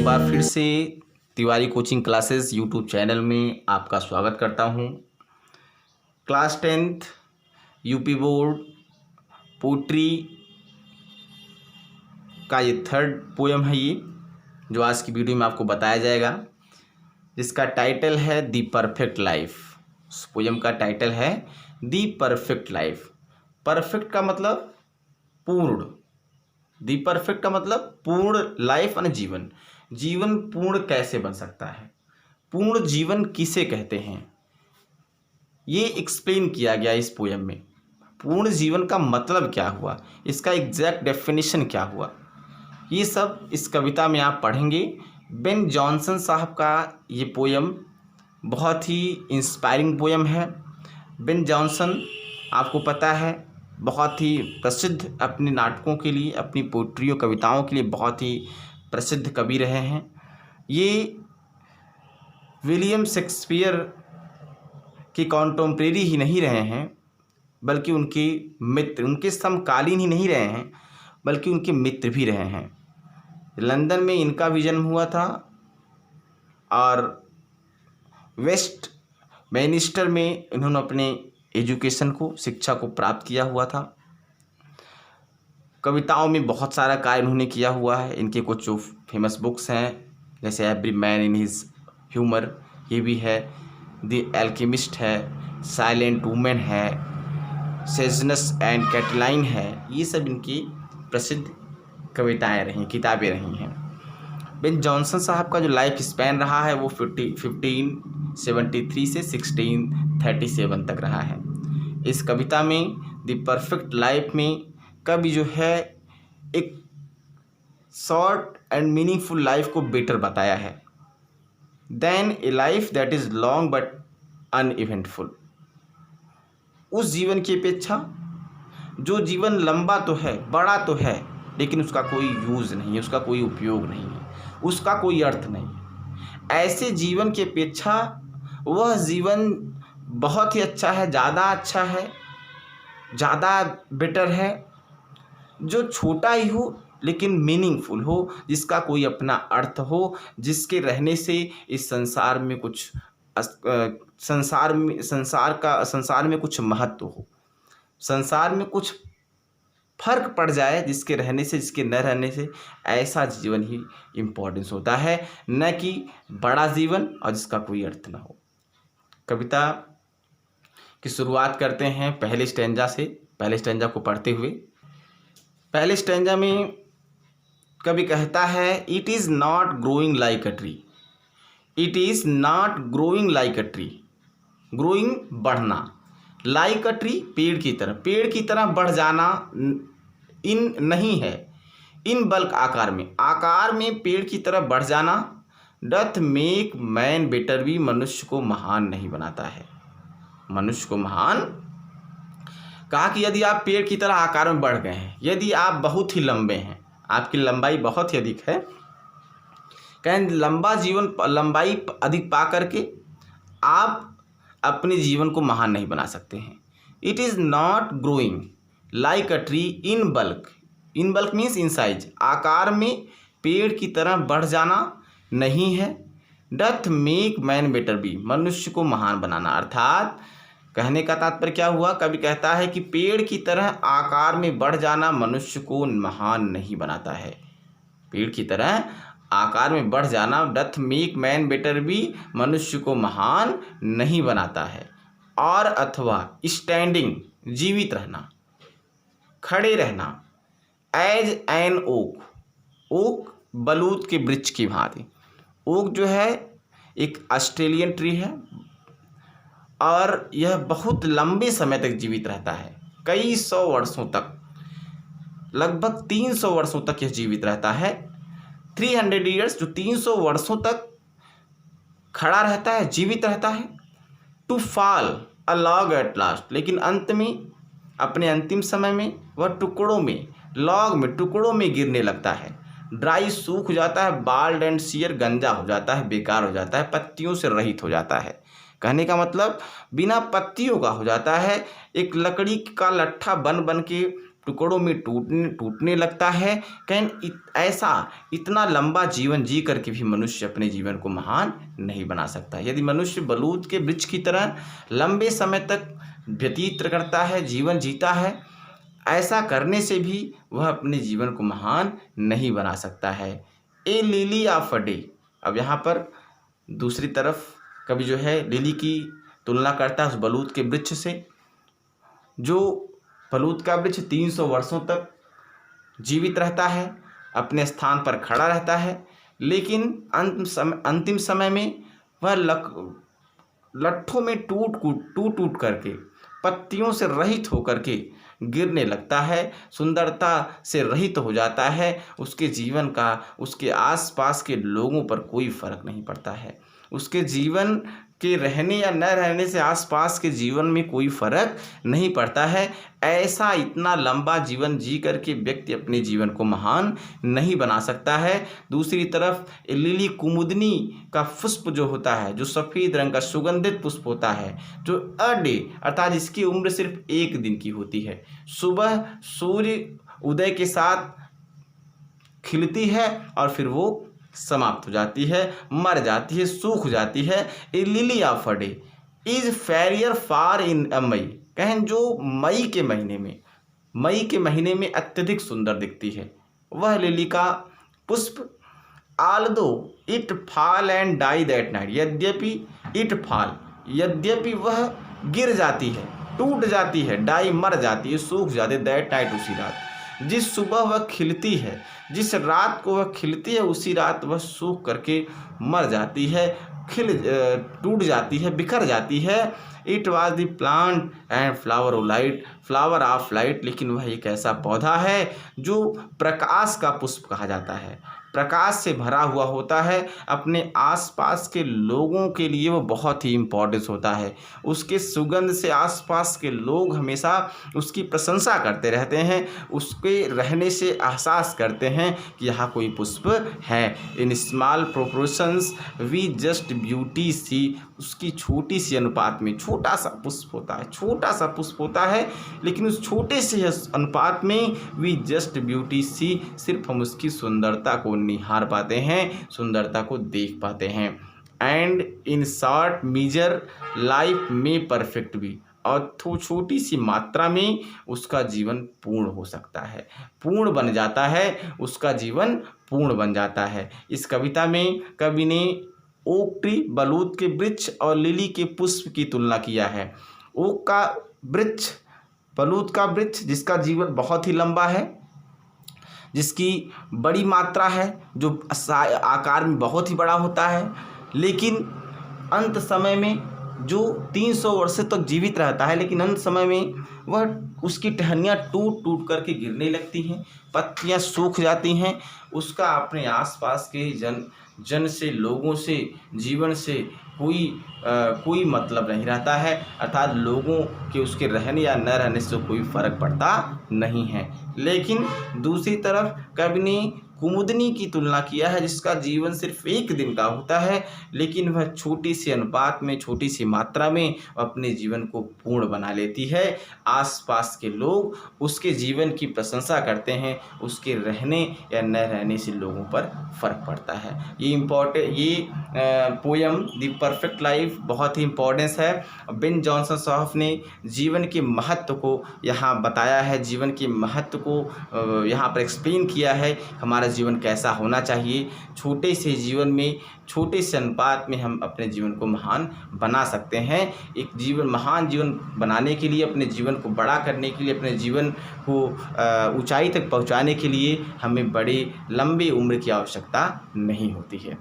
एक बार फिर से Tiwari coaching classes YouTube channel में आपका स्वागत करता हूं। Class 10th UP board pottery का ये थर्ड पोयम है, ये जो आज की वीडियो में आपको बताया जाएगा, जिसका टाइटल है दी परफेक्ट लाइफ। उस पोयम का टाइटल है दी परफेक्ट लाइफ। परफेक्ट का मतलब पूर्ण, दी परफेक्ट का मतलब पूर्ण लाइफ यानी जीवन। जीवन पूर्ण कैसे बन सकता है, पूर्ण जीवन किसे कहते हैं, ये एक्सप्लेन किया गया इस पोयम में। पूर्ण जीवन का मतलब क्या हुआ, इसका एग्जैक्ट डेफिनेशन क्या हुआ, ये सब इस कविता में आप पढ़ेंगे। बेन जॉनसन साहब का ये पोयम बहुत ही इंस्पायरिंग पोयम है। बेन जॉनसन आपको पता है बहुत ही प्रसिद्ध, अपने नाटकों के लिए, अपनी पोट्रियों कविताओं के लिए बहुत ही प्रसिद्ध कवि रहे हैं। ये विलियम शेक्सपियर के कॉन्टेम्परेरी ही नहीं रहे हैं, बल्कि उनके मित्र, उनके समकालीन ही नहीं रहे हैं, बल्कि उनके मित्र भी रहे हैं। लंदन में इनका भी जन्म हुआ था और वेस्ट मैनिस्टर में इन्होंने अपने एजुकेशन को, शिक्षा को प्राप्त किया हुआ था। कविताओं में बहुत सारा कार्य इन्होंने किया हुआ है। इनके कुछ जो फेमस बुक्स हैं, जैसे every man in his humour, ये भी है, द एल्केमिस्ट है, साइलेंट वुमेन है, सेजनस एंड कैटलाइन है। ये सब इनकी प्रसिद्ध कविताएं रही, किताबें रही हैं। बेन जॉनसन साहब का जो लाइफ स्पैन रहा है वो 1573 से 1637 तक रहा है। इस कविता में द परफेक्ट लाइफ में कवि जो है एक शॉर्ट एंड मीनिंगफुल लाइफ को बेटर बताया है than a life that is long but uneventful. उस जीवन की अपेक्षा जो जीवन लंबा तो है, बड़ा तो है, लेकिन उसका कोई यूज़ नहीं है, उसका कोई उपयोग नहीं है, उसका कोई अर्थ नहीं है। ऐसे जीवन की अपेक्षा वह जीवन बहुत ही अच्छा है, ज़्यादा अच्छा है, ज़्यादा बेटर है, जो छोटा ही हो लेकिन मीनिंगफुल हो, जिसका कोई अपना अर्थ हो, जिसके रहने से इस संसार में कुछ संसार में कुछ महत्व हो, संसार में कुछ फर्क पड़ जाए, जिसके रहने से, जिसके न रहने से। ऐसा जीवन ही इम्पोर्टेंस होता है, न कि बड़ा जीवन और जिसका कोई अर्थ ना हो। कविता की शुरुआत करते हैं पहले स्टैंजा से। पहले स्टैंजा को पढ़ते हुए, पहले स्टैंजा में कवि कहता है, it is not growing like a tree, it is not growing like a tree, growing बढ़ना, लाइक अ ट्री पेड़ की तरह, पेड़ की तरह बढ़ जाना इन नहीं है, इन बल्क आकार में पेड़ की तरह बढ़ जाना, डथ मेक मैन बेटर भी, मनुष्य को महान नहीं बनाता है। मनुष्य को महान कहा कि यदि आप पेड़ की तरह आकार में बढ़ गए हैं, यदि आप बहुत ही लंबे हैं, आपकी लंबाई बहुत ही अधिक है, कहें लंबाई अधिक पा करके आप अपने जीवन को महान नहीं बना सकते हैं। It is not growing like a tree in bulk, in bulk means in size, आकार में पेड़ की तरह बढ़ जाना नहीं है। Doth make man better be, मनुष्य को महान बनाना। अर्थात कहने का तात्पर्य क्या हुआ, कवि कहता है कि पेड़ की तरह आकार में बढ़ जाना मनुष्य को महान नहीं बनाता है। पेड़ की तरह आकार में बढ़ जाना, doth make man better be, मनुष्य को महान नहीं बनाता है। और अथवा स्टैंडिंग, जीवित रहना, खड़े रहना, एज एन ओक, ओक बलूत के वृक्ष की भांति। ओक जो है एक ऑस्ट्रेलियन ट्री है और यह बहुत लंबे समय तक जीवित रहता है, कई सौ वर्षों तक, लगभग 300 वर्षों तक यह जीवित रहता है। 300 ईयर्स, जो 300 वर्षों तक खड़ा रहता है, जीवित रहता है। To fall a log at last, लेकिन अंत में, अपने अंतिम समय में वह टुकड़ों में, लॉग में, टुकड़ों में गिरने लगता है। ड्राई, सूख जाता है, बाल्ड एंड सियर, गंजा हो जाता है, बेकार हो जाता है, पत्तियों से रहित हो जाता है। कहने का मतलब बिना पत्तियों का हो जाता है, एक लकड़ी का लट्ठा बन के टुकड़ों में टूटने लगता है। ऐसा इतना लंबा जीवन जी करके भी मनुष्य अपने जीवन को महान नहीं बना सकता। यदि मनुष्य बलूत के वृक्ष की तरह लंबे समय तक व्यतीत करता है, जीवन जीता है, ऐसा करने से भी वह अपने जीवन को महान नहीं बना सकता है। A lily of a day. अब यहाँ पर दूसरी तरफ कवि जो है लिली की तुलना करता है उस बलूत के वृक्ष से। जो बलूत का वृक्ष 300 वर्षों तक जीवित रहता है, अपने स्थान पर खड़ा रहता है, लेकिन अंतिम समय में वह लट्ठों में टूट करके, पत्तियों से रहित होकर के गिरने लगता है, सुंदरता से रहित हो जाता है। उसके जीवन का उसके आसपास के लोगों पर कोई फर्क नहीं पड़ता है। उसके जीवन के रहने या न रहने से आसपास के जीवन में कोई फर्क नहीं पड़ता है। ऐसा इतना लंबा जीवन जी करके व्यक्ति अपने जीवन को महान नहीं बना सकता है। दूसरी तरफ लिली कुमुदनी का पुष्प जो होता है, जो सफ़ेद रंग का सुगंधित पुष्प होता है, जो अ डे अर्थात इसकी उम्र सिर्फ 1 दिन की होती है। सुबह सूर्य उदय के साथ खिलती है और फिर वो समाप्त हो जाती है, मर जाती है, सूख जाती है। A lily of a day is fairer far in a May. कहें जो मई के महीने में अत्यधिक सुंदर दिखती है वह लिली का पुष्प। Although it fall and die that night. यद्यपि वह गिर जाती है, टूट जाती है, डाई मर जाती है, सूख जाती है, दैट नाइट उसी रात। जिस सुबह वह खिलती है, जिस रात को वह खिलती है, उसी रात वह सूख करके मर जाती है, टूट जाती है, बिखर जाती है। It was the plant and flower of light. लेकिन वह एक ऐसा पौधा है जो प्रकाश का पुष्प कहा जाता है, प्रकाश से भरा हुआ होता है। अपने आसपास के लोगों के लिए वो बहुत ही इम्पोर्टेंस होता है। उसके सुगंध से आसपास के लोग हमेशा उसकी प्रशंसा करते रहते हैं, उसके रहने से एहसास करते हैं कि यहाँ कोई पुष्प है। In small proportions we just beauty see. उसकी छोटी सी अनुपात में छोटा सा पुष्प होता है, लेकिन उस छोटे से अनुपात में वी जस्ट ब्यूटी सी, सिर्फ हम उसकी सुंदरता को निहार पाते हैं, सुंदरता को देख पाते हैं। And in short measure life में परफेक्ट भी। और छोटी सी मात्रा में उसका जीवन पूर्ण हो सकता है, पूर्ण बन जाता है, उसका जीवन पूर्ण बन जाता है। इस कविता में कवि ने ओक ट्री, बलूत के वृक्ष और लिली के पुष्प की तुलना किया है। ओक का वृक्ष, बलूत का वृक्ष जिसका जीवन बहुत ही लंबा है, जिसकी बड़ी मात्रा है, जो आकार में बहुत ही बड़ा होता है, लेकिन अंत समय में जो 300 वर्ष तक जीवित रहता है, लेकिन अंत समय में वह उसकी टहनियाँ टूट करके गिरने लगती हैं, पत्तियाँ सूख जाती हैं। उसका अपने आसपास के जन से, लोगों से, जीवन से कोई मतलब नहीं रहता है, अर्थात लोगों के उसके रहने या न रहने से कोई फर्क पड़ता नहीं है। लेकिन दूसरी तरफ कवि ने कुमुदनी की तुलना किया है, जिसका जीवन सिर्फ 1 दिन का होता है, लेकिन वह छोटी सी अनुपात में, छोटी सी मात्रा में अपने जीवन को पूर्ण बना लेती है। आसपास के लोग उसके जीवन की प्रशंसा करते हैं, उसके रहने या न रहने से लोगों पर फर्क पड़ता है। ये पोयम द परफेक्ट लाइफ बहुत ही इम्पोर्टेंस है। बेन जॉनसन साहब ने जीवन के महत्व को यहाँ बताया है, जीवन के महत्व को यहाँ पर एक्सप्लेन किया है, हमारा जीवन कैसा होना चाहिए। छोटे से जीवन में, छोटे से अनुपात में हम अपने जीवन को महान बना सकते हैं। एक महान जीवन बनाने के लिए, अपने जीवन को बड़ा करने के लिए, अपने जीवन को ऊंचाई तक पहुंचाने के लिए हमें बड़े लंबी उम्र की आवश्यकता नहीं होती है।